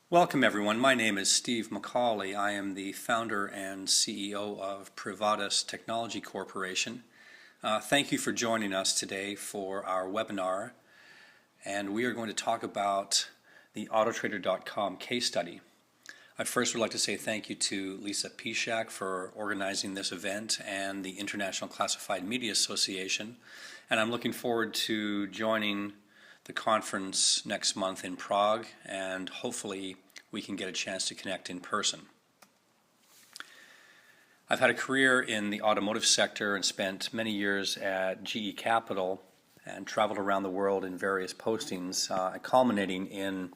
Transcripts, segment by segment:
Welcome everyone. My name is Steve McAuley. I am the founder and CEO of Privatis Technology Corporation. Thank you for joining us today for our webinar, and we are going to talk about the Autotrader.com case study. I first would like to say thank you to Lisa Pishak for organizing this event and the International Classified Media Association, and I'm looking forward to joining the conference next month in Prague, and hopefully we can get a chance to connect in person. I've had a career in the automotive sector and spent many years at GE Capital and traveled around the world in various postings, culminating in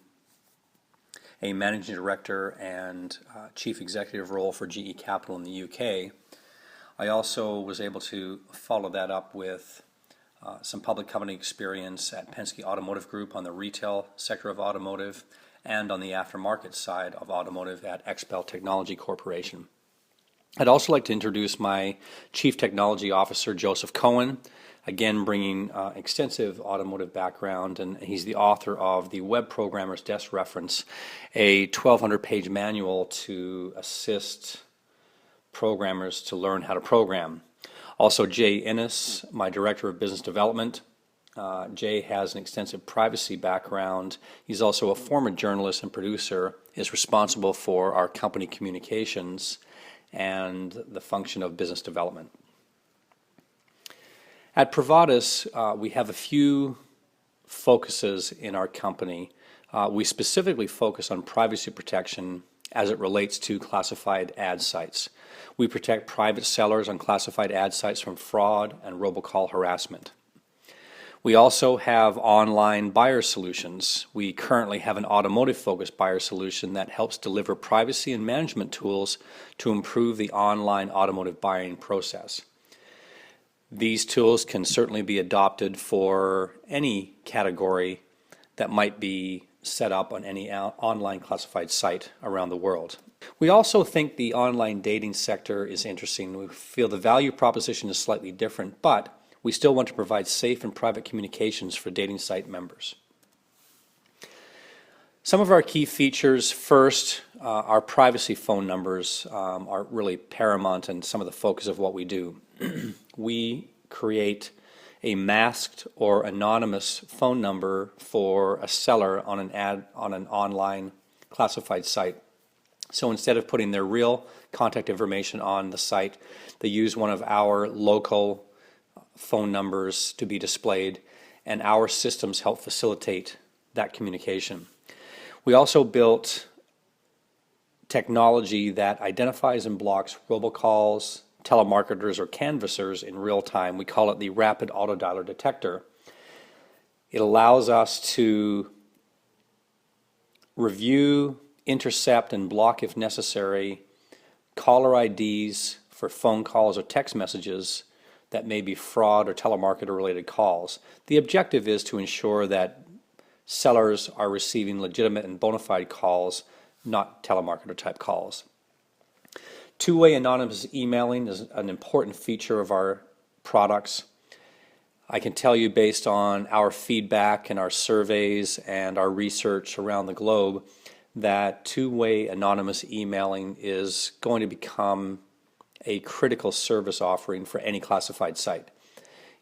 a managing director and chief executive role for GE Capital in the UK. I also was able to follow that up with some public company experience at Penske Automotive Group on the retail sector of automotive and on the aftermarket side of automotive at XPEL Technology Corporation. I'd also like to introduce my Chief Technology Officer, Joseph Cohen, again bringing extensive automotive background, and he's the author of the Web Programmer's Desk Reference, a 1,200-page manual to assist programmers to learn how to program. Also, Jay Innes, my Director of Business Development. Jay has an extensive privacy background. He's also a former journalist and producer, is responsible for our company communications and the function of business development. At Privatis, we have a few focuses in our company. We specifically focus on privacy protection as it relates to classified ad sites. We protect private sellers on classified ad sites from fraud and robocall harassment. We also have online buyer solutions. We currently have an automotive-focused buyer solution that helps deliver privacy and management tools to improve the online automotive buying process. These tools can certainly be adopted for any category that might be set up on any online classified site around the world. We also think the online dating sector is interesting. We feel the value proposition is slightly different, but we still want to provide safe and private communications for dating site members. Some of our key features: first, our privacy phone numbers are really paramount and some of the focus of what we do. We create a masked or anonymous phone number for a seller on an online classified site. So instead of putting their real contact information on the site, they use one of our local phone numbers to be displayed, and our systems help facilitate that communication. We also built technology that identifies and blocks robocalls, telemarketers, or canvassers in real time. We call it the Rapid Autodialer Detector. It allows us to review, intercept, and block, if necessary, caller IDs for phone calls or text messages that may be fraud or telemarketer related calls. The objective is to ensure that sellers are receiving legitimate and bona fide calls, not telemarketer type calls. Two-way anonymous emailing is an important feature of our products. I can tell you, based on our feedback and our surveys and our research around the globe, that two-way anonymous emailing is going to become a critical service offering for any classified site.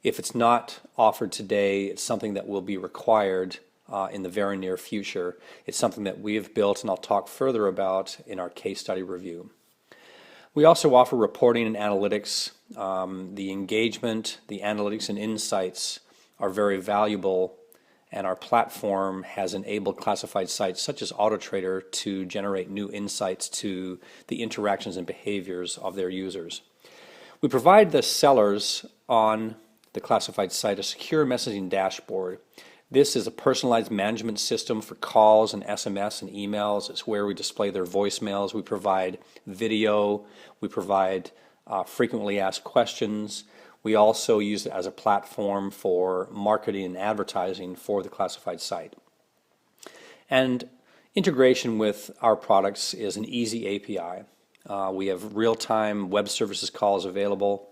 If it's not offered today, it's something that will be required in the very near future. It's something that we have built, and I'll talk further about in our case study review. We also offer reporting and analytics. The engagement, the analytics and insights are very valuable, and our platform has enabled classified sites such as Autotrader to generate new insights to the interactions and behaviors of their users. We provide the sellers on the classified site a secure messaging dashboard. This is a personalized management system for calls and SMS and emails. It's where we display their voicemails. We provide video. We provide frequently asked questions. We also use it as a platform for marketing and advertising for the classified site. And integration with our products is an easy API. We have real-time web services calls available.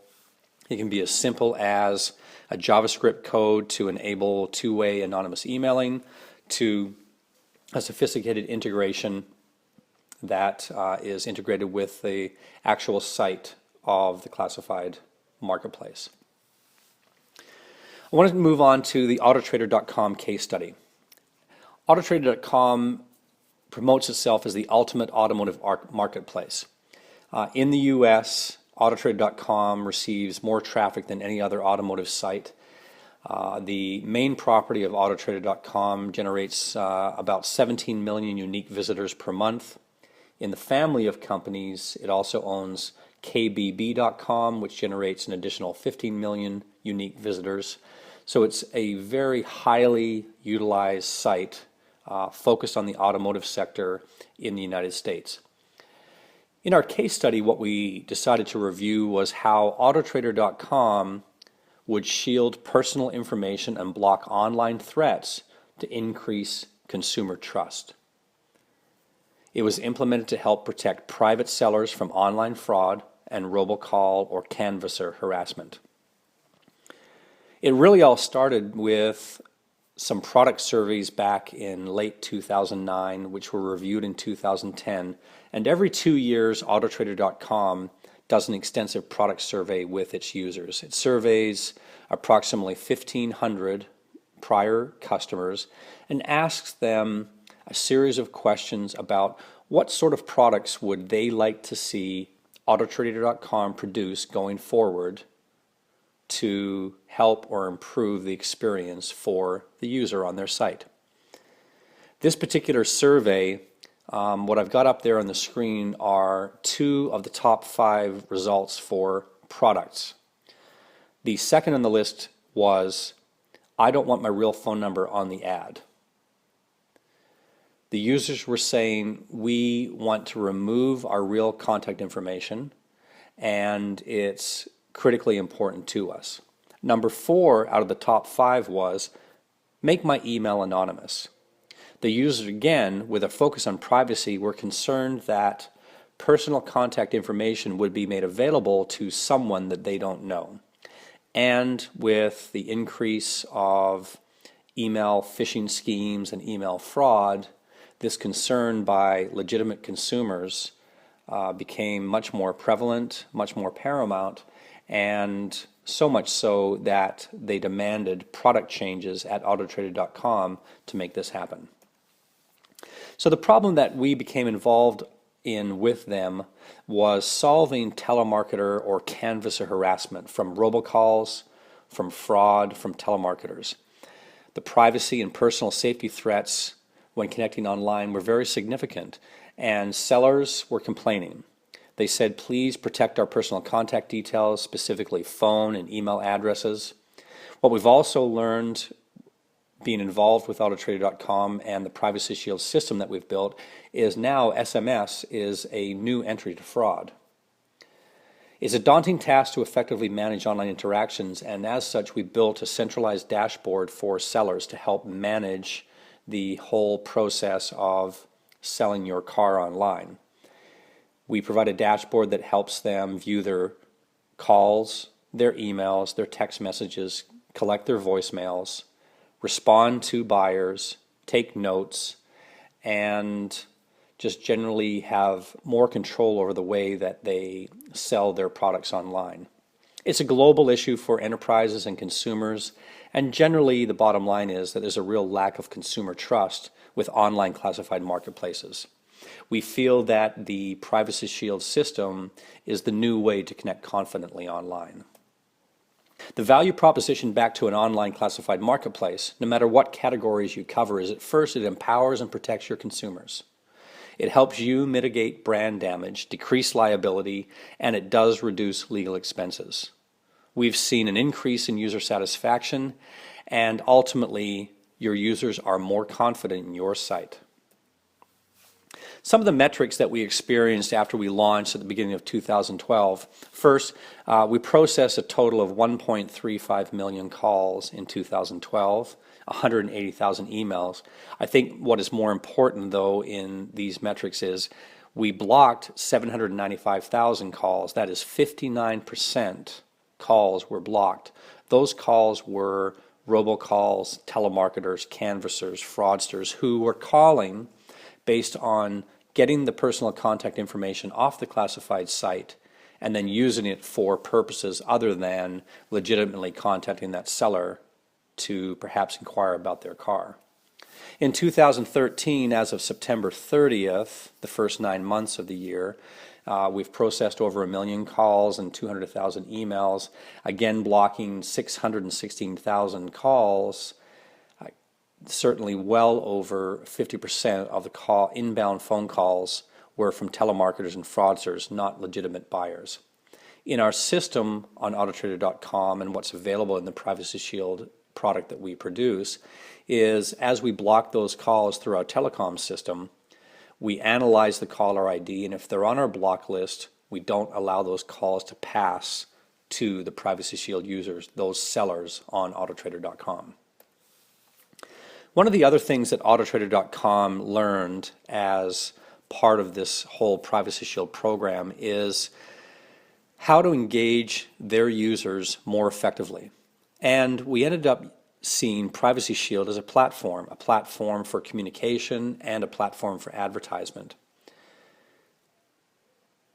It can be as simple as a JavaScript code to enable two-way anonymous emailing, to a sophisticated integration that is integrated with the actual site of the classified marketplace. I want to move on to the Autotrader.com case study. Autotrader.com promotes itself as the ultimate automotive marketplace. In the US, Autotrader.com receives more traffic than any other automotive site. The main property of Autotrader.com generates about 17 million unique visitors per month. In the family of companies, it also owns KBB.com, which generates an additional 15 million unique visitors. So it's a very highly utilized site focused on the automotive sector in the United States. In our case study, what we decided to review was how Autotrader.com would shield personal information and block online threats to increase consumer trust. It was implemented to help protect private sellers from online fraud and robocall or canvasser harassment. It really all started with some product surveys back in late 2009, which were reviewed in 2010. And every 2 years, Autotrader.com does an extensive product survey with its users. It surveys approximately 1,500 prior customers and asks them a series of questions about what sort of products would they like to see Autotrader.com produce going forward to help or improve the experience for the user on their site. This particular survey, what I've got up there on the screen are 2 of the top 5 results for products. The second on the list was, I don't want my real phone number on the ad. The users were saying, we want to remove our real contact information and it's critically important to us. Number 4 out of the top 5 was, make my email anonymous. The users, again, with a focus on privacy, were concerned that personal contact information would be made available to someone that they don't know. And with the increase of email phishing schemes and email fraud, this concern by legitimate consumers became much more prevalent, much more paramount, and so much so that they demanded product changes at Autotrader.com to make this happen. So the problem that we became involved in with them was solving telemarketer or canvasser harassment from robocalls, from fraud, from telemarketers. The privacy and personal safety threats when connecting online were very significant, and sellers were complaining. They said, please protect our personal contact details, specifically phone and email addresses. What we've also learned being involved with Autotrader.com and the Privacy Shield system that we've built is now SMS is a new entry to fraud. It's a daunting task to effectively manage online interactions, and as such we built a centralized dashboard for sellers to help manage the whole process of selling your car online. We provide a dashboard that helps them view their calls, their emails, their text messages, collect their voicemails, respond to buyers, take notes, and just generally have more control over the way that they sell their products online. It's a global issue for enterprises and consumers, and generally the bottom line is that there's a real lack of consumer trust with online classified marketplaces. We feel that the Privacy Shield system is the new way to connect confidently online. The value proposition back to an online classified marketplace, no matter what categories you cover, is at first it empowers and protects your consumers. It helps you mitigate brand damage, decrease liability, and it does reduce legal expenses. We've seen an increase in user satisfaction, and ultimately your users are more confident in your site. Some of the metrics that we experienced after we launched at the beginning of 2012. First, we processed a total of 1.35 million calls in 2012, 180,000 emails. I think what is more important though in these metrics is we blocked 795,000 calls. That is 59% calls were blocked. Those calls were robocalls, telemarketers, canvassers, fraudsters who were calling based on getting the personal contact information off the classified site and then using it for purposes other than legitimately contacting that seller to perhaps inquire about their car. In 2013, as of September 30th, the first 9 months of the year, we've processed over 1 million calls and 200,000 emails, again blocking 616,000 calls. Certainly well over 50% of the inbound phone calls were from telemarketers and fraudsters, not legitimate buyers. In our system on autotrader.com and what's available in the Privacy Shield product that we produce is, as we block those calls through our telecom system, we analyze the caller ID, and if they're on our block list, we don't allow those calls to pass to the Privacy Shield users, those sellers on autotrader.com. One of the other things that autotrader.com learned as part of this whole Privacy Shield program is how to engage their users more effectively. And we ended up seeing Privacy Shield as a platform for communication and a platform for advertisement.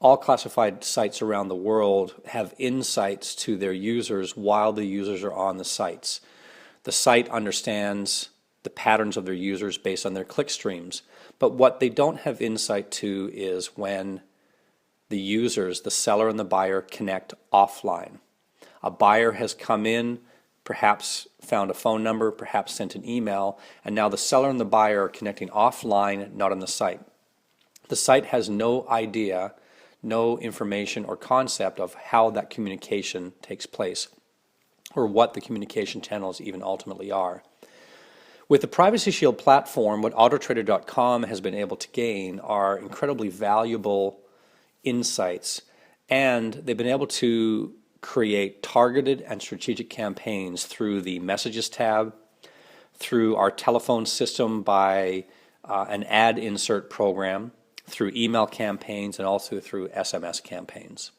All classified sites around the world have insights to their users while the users are on the sites. The site understands the patterns of their users based on their click streams, but what they don't have insight to is when the users, the seller and the buyer, connect offline. A buyer has come in, perhaps found a phone number, perhaps sent an email, and now the seller and the buyer are connecting offline, not on the site. The site has no idea, no information or concept of how that communication takes place or what the communication channels even ultimately are. With the Privacy Shield platform, what autotrader.com has been able to gain are incredibly valuable insights, and they've been able to create targeted and strategic campaigns through the Messages tab, through our telephone system by an ad insert program, through email campaigns, and also through SMS campaigns.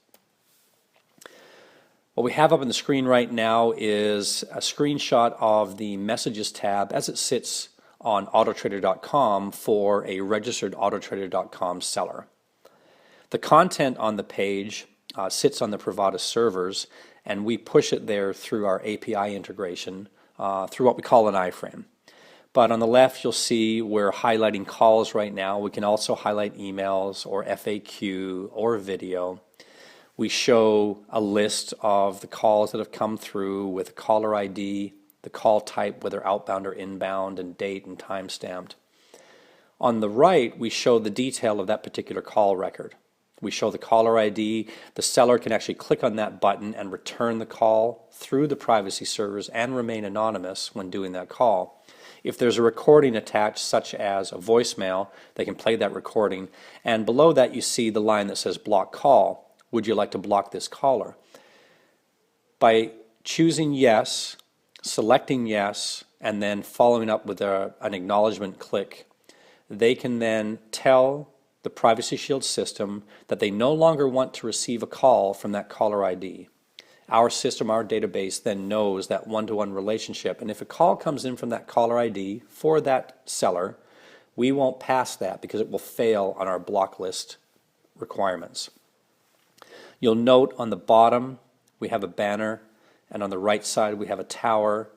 What we have up on the screen right now is a screenshot of the Messages tab as it sits on autotrader.com for a registered autotrader.com seller. The content on the page sits on the Privatis servers, and we push it there through our API integration through what we call an iframe. But on the left, you'll see we're highlighting calls right now. We can also highlight emails or FAQ or video. We show a list of the calls that have come through with a caller ID, the call type, whether outbound or inbound, and date and time stamped. On the right, we show the detail of that particular call record. We show the caller ID. The seller can actually click on that button and return the call through the privacy servers and remain anonymous when doing that call. If there's a recording attached, such as a voicemail, they can play that recording. And below that, you see the line that says block call. Would you like to block this caller? By choosing yes, selecting yes, and then following up with an acknowledgement click, they can then tell the Privacy Shield system that they no longer want to receive a call from that caller ID. Our system, our database, then knows that one-to-one relationship, and if a call comes in from that caller ID for that seller, we won't pass that because it will fail on our block list requirements. You'll note on the bottom we have a banner, and on the right side we have a tower.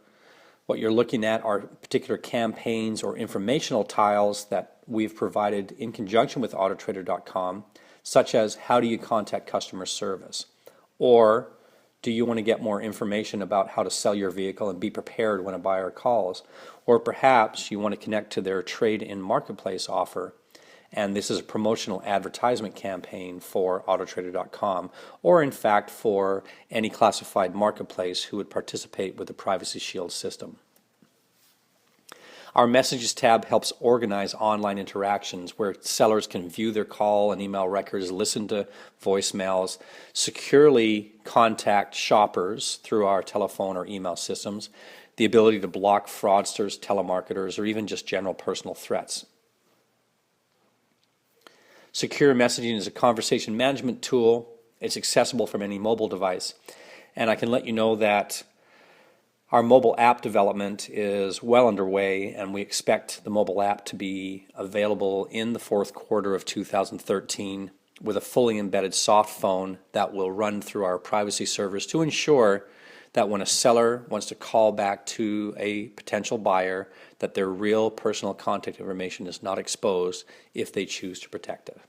What you're looking at are particular campaigns or informational tiles that we've provided in conjunction with autotrader.com, such as how do you contact customer service, or do you want to get more information about how to sell your vehicle and be prepared when a buyer calls, or perhaps you want to connect to their trade-in marketplace offer, and this is a promotional advertisement campaign for autotrader.com, or in fact for any classified marketplace who would participate with the Privacy Shield system. Our Messages tab helps organize online interactions where sellers can view their call and email records, listen to voicemails, securely contact shoppers through our telephone or email systems, the ability to block fraudsters, telemarketers, or even just general personal threats. Secure messaging is a conversation management tool. It's accessible from any mobile device. And I can let you know that Our mobile app development is well underway, and we expect the mobile app to be available in the fourth quarter of 2013 with a fully embedded soft phone that will run through our privacy servers to ensure that when a seller wants to call back to a potential buyer, that their real personal contact information is not exposed if they choose to protect it.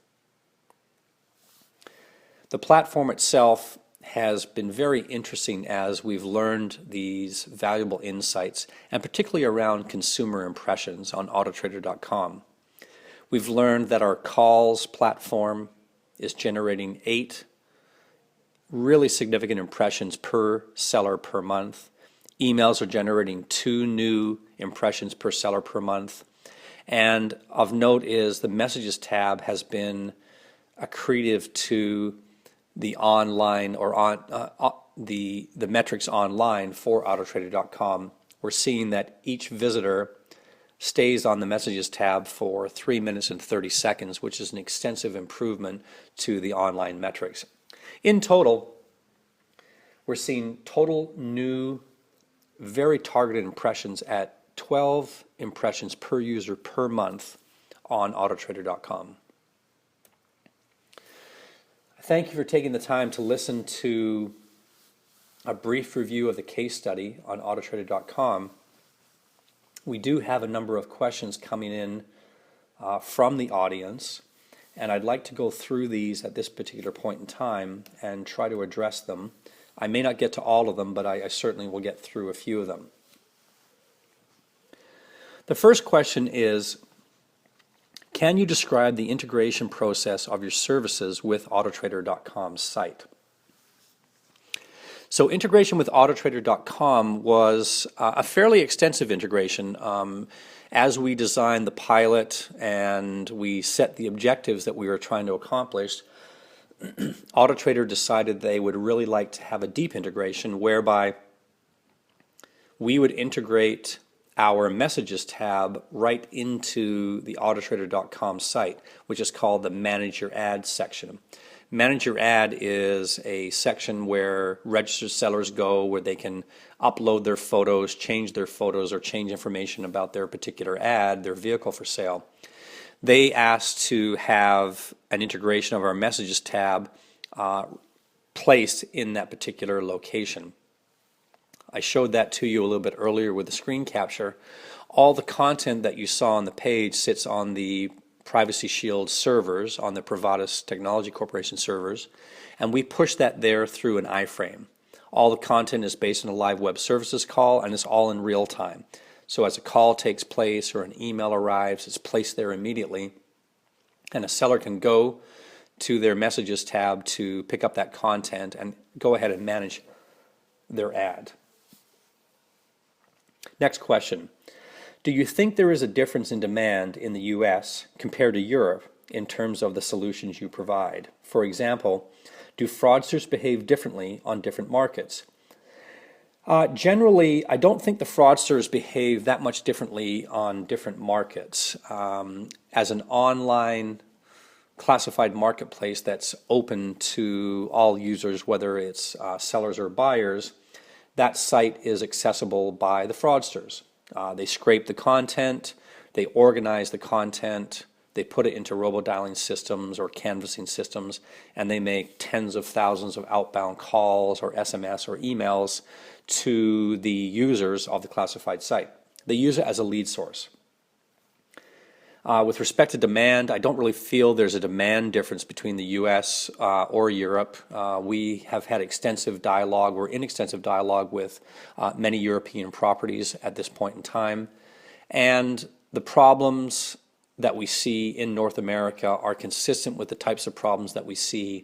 The platform itself has been very interesting as we've learned these valuable insights, and particularly around consumer impressions on autotrader.com. We've learned that our calls platform is generating 8 really significant impressions per seller per month. Emails are generating 2 new impressions per seller per month. And of note is the Messages tab has been accretive to the online or the metrics online for autotrader.com. We're seeing that each visitor stays on the Messages tab for 3 minutes and 30 seconds, which is an extensive improvement to the online metrics. In total, we're seeing total new, very targeted impressions at 12 impressions per user per month on autotrader.com. Thank you for taking the time to listen to a brief review of the case study on autotrader.com. We do have a number of questions coming in from the audience, and I'd like to go through these at this particular point in time and try to address them. I may not get to all of them, but I certainly will get through a few of them. The first question is, can you describe the integration process of your services with autotrader.com's site? So integration with autotrader.com was a fairly extensive integration. As we designed the pilot and we set the objectives that we were trying to accomplish, AutoTrader decided they would really like to have a deep integration whereby we would integrate our Messages tab right into the autotrader.com site, which is called the Manage Your Ad section. Manage Your Ad is a section where registered sellers go where they can upload their photos, change their photos, or change information about their particular ad, their vehicle for sale. They asked to have an integration of our Messages tab placed in that particular location. I showed that to you a little bit earlier with the screen capture. All the content that you saw on the page sits on the Privacy Shield servers, on the Privatis Technology Corporation servers, and we push that there through an iframe. All the content is based on a live web services call, and it's all in real time. So as a call takes place or an email arrives, it's placed there immediately, and a seller can go to their Messages tab to pick up that content and go ahead and manage their ad. Next question. Do you think there is a difference in demand in the US compared to Europe in terms of the solutions you provide? For example, do fraudsters behave differently on different markets? Generally, I don't think the fraudsters behave that much differently on different markets. As an online classified marketplace that's open to all users, whether it's sellers or buyers, that site is accessible by the fraudsters. They scrape the content, they organize the content, they put it into robo-dialing systems or canvassing systems, and they make tens of thousands of outbound calls or SMS or emails to the users of the classified site. They use it as a lead source. With respect to demand, I don't really feel there's a demand difference between the US or Europe. We have had extensive dialogue, we're in extensive dialogue with many European properties at this point in time. And the problems that we see in North America are consistent with the types of problems that we see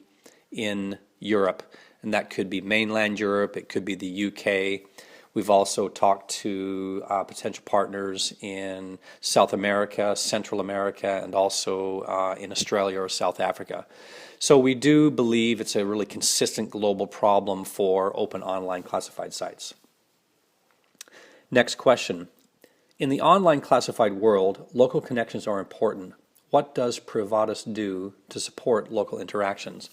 in Europe. And that could be mainland Europe, it could be the UK. We've also talked to potential partners in South America, Central America, and also in Australia or South Africa. So we do believe it's a really consistent global problem for open online classified sites. Next question. In the online classified world, local connections are important. What does Privatis do to support local interactions?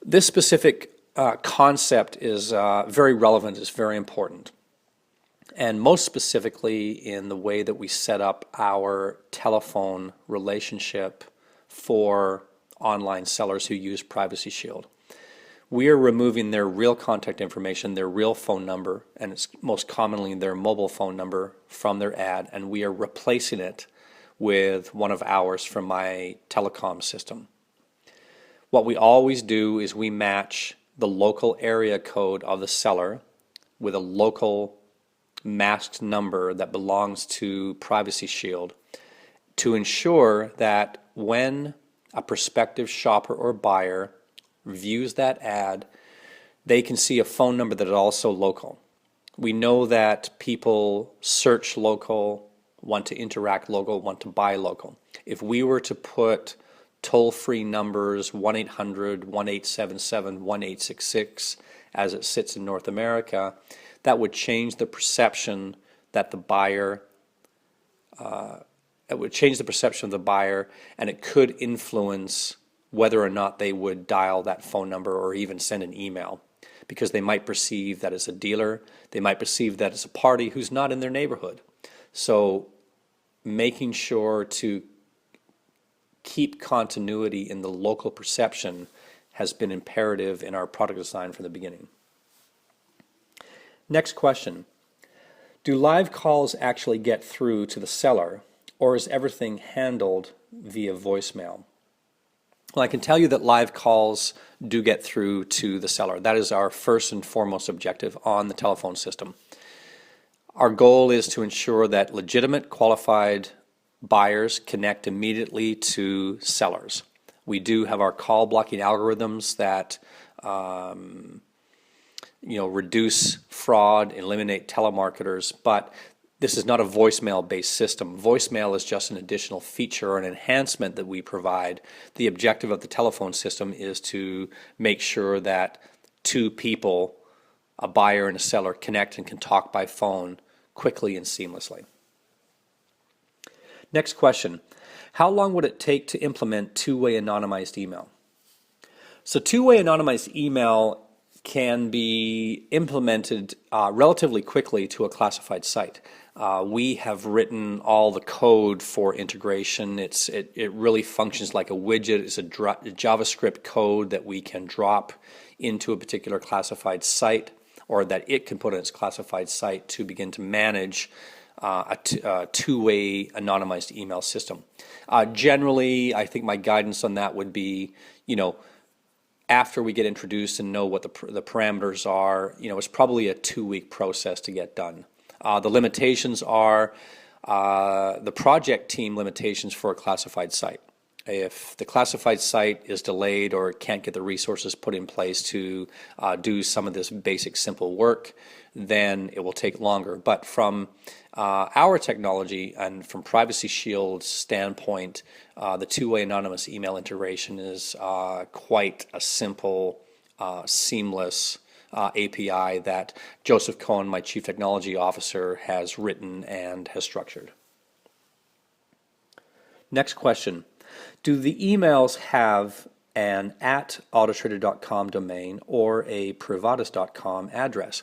This specific concept is very relevant, is very important. And most specifically in the way that we set up our telephone relationship for online sellers who use Privacy Shield. We are removing their real contact information, their real phone number, and it's most commonly their mobile phone number from their ad, and we are replacing it with one of ours from my telecom system. What we always do is we match the local area code of the seller with a local masked number that belongs to Privacy Shield to ensure that when a prospective shopper or buyer views that ad, they can see a phone number that is also local. We know that people search local, want to interact local, want to buy local. If we were to put toll-free numbers 1-800, 1-877, 1-866 as it sits in North America, that would change the perception that the buyer it would change the perception of the buyer, and it could influence whether or not they would dial that phone number or even send an email, because they might perceive that it's a dealer, they might perceive that it's a party who's not in their neighborhood. So making sure to keep continuity in the local perception has been imperative in our product design from the beginning. Next question. Do live calls actually get through to the seller, or is everything handled via voicemail? Well, I can tell you that live calls do get through to the seller. That is our first and foremost objective on the telephone system. Our goal is to ensure that legitimate, qualified buyers connect immediately to sellers. We do have our call blocking algorithms that reduce fraud, eliminate telemarketers, but this is not a voicemail-based system. Voicemail is just an additional feature or an enhancement that we provide. The objective of the telephone system is to make sure that two people, a buyer and a seller, connect and can talk by phone quickly and seamlessly. Next question. How long would it take to implement two-way anonymized email? So two-way anonymized email can be implemented relatively quickly to a classified site. We have written all the code for integration. It really functions like a widget. It's a JavaScript code that we can drop into a particular classified site, or that it can put on its classified site to begin to manage a two-way anonymized email system. Generally, I think my guidance on that would be, after we get introduced and know what the parameters are, it's probably a 2-week process to get done. The limitations are the project team limitations for a classified site. If the classified site is delayed or can't get the resources put in place to do some of this basic simple work, then it will take longer. But from our technology and from Privacy Shield's standpoint, the two-way anonymous email integration is quite a simple, seamless API that Joseph Cohen, my Chief Technology Officer, has written and has structured. Next question. Do the emails have an @autotrader.com domain or a privatis.com address?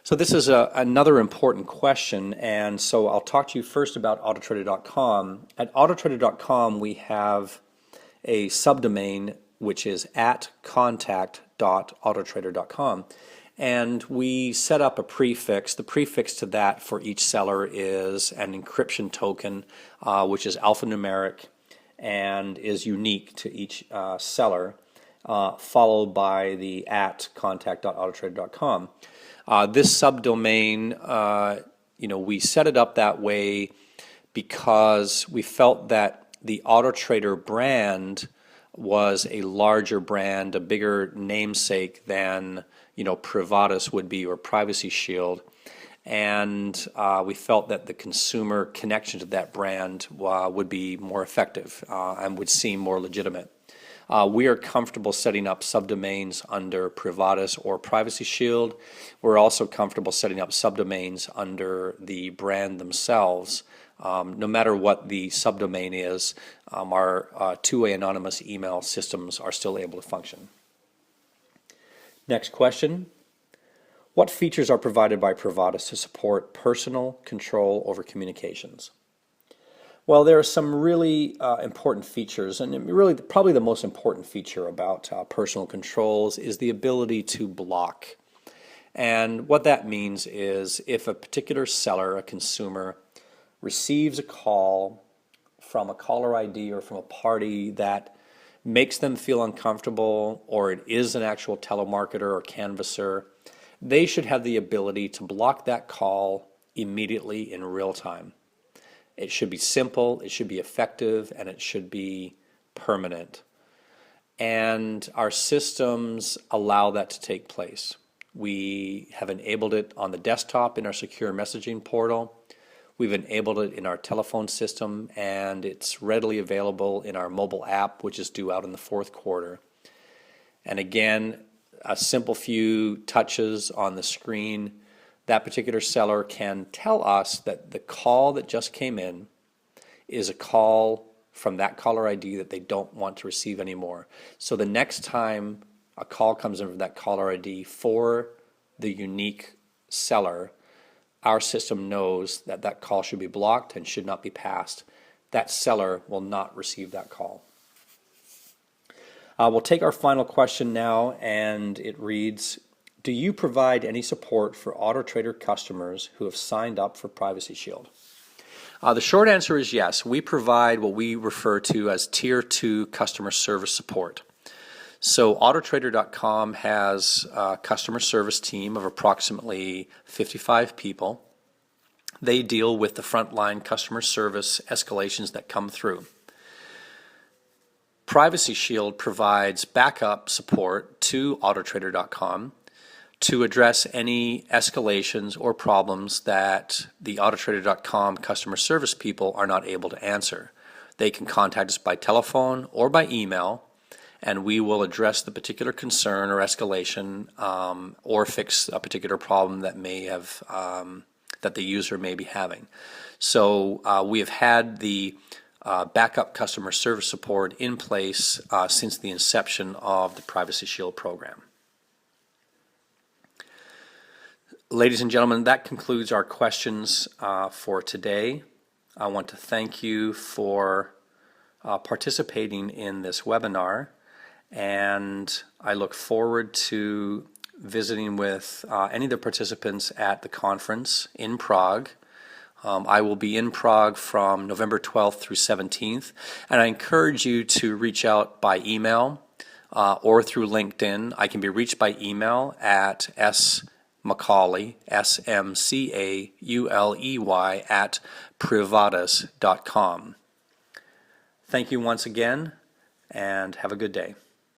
So this is another important question, and so I'll talk to you first about autotrader.com. At autotrader.com we have a subdomain which is @contact.autotrader.com, and we set up a prefix. The prefix to that for each seller is an encryption token which is alphanumeric and is unique to each seller, followed by the @contact.autotrader.com. This subdomain, we set it up that way because we felt that the AutoTrader brand was a larger brand, a bigger namesake than Privatis would be or Privacy Shield, and we felt that the consumer connection to that brand would be more effective and would seem more legitimate. We are comfortable setting up subdomains under Privatis or Privacy Shield. We're also comfortable setting up subdomains under the brand themselves. No matter what the subdomain is, our two-way anonymous email systems are still able to function. Next question. What features are provided by Privatis to support personal control over communications? Well, there are some really important features, and really probably the most important feature about personal controls is the ability to block. And what that means is if a particular seller, a consumer, receives a call from a caller ID or from a party that makes them feel uncomfortable, or it is an actual telemarketer or canvasser, they should have the ability to block that call immediately in real time. It should be simple, it should be effective, and it should be permanent. And our systems allow that to take place. We have enabled it on the desktop in our secure messaging portal. We've enabled it in our telephone system, and it's readily available in our mobile app, which is due out in the fourth quarter. And again, a simple few touches on the screen, that particular seller can tell us that the call that just came in is a call from that caller ID that they don't want to receive anymore. So the next time a call comes in from that caller ID for the unique seller, our system knows that that call should be blocked and should not be passed. That seller will not receive that call. We'll take our final question now, and it reads, do you provide any support for AutoTrader customers who have signed up for Privacy Shield? The short answer is yes. We provide what we refer to as Tier 2 customer service support. So AutoTrader.com has a customer service team of approximately 55 people. They deal with the frontline customer service escalations that come through. Privacy Shield provides backup support to AutoTrader.com to address any escalations or problems that the AutoTrader.com customer service people are not able to answer. They can contact us by telephone or by email, and we will address the particular concern or escalation or fix a particular problem that may have that the user may be having. So we have had the backup customer service support in place since the inception of the Privacy Shield program. Ladies and gentlemen, that concludes our questions for today. I want to thank you for participating in this webinar, and I look forward to visiting with any of the participants at the conference in Prague. I will be in Prague from November 12th through 17th, and I encourage you to reach out by email or through LinkedIn. I can be reached by email at McAuley, SMCAULEY at privatis.com. Thank you once again, and have a good day.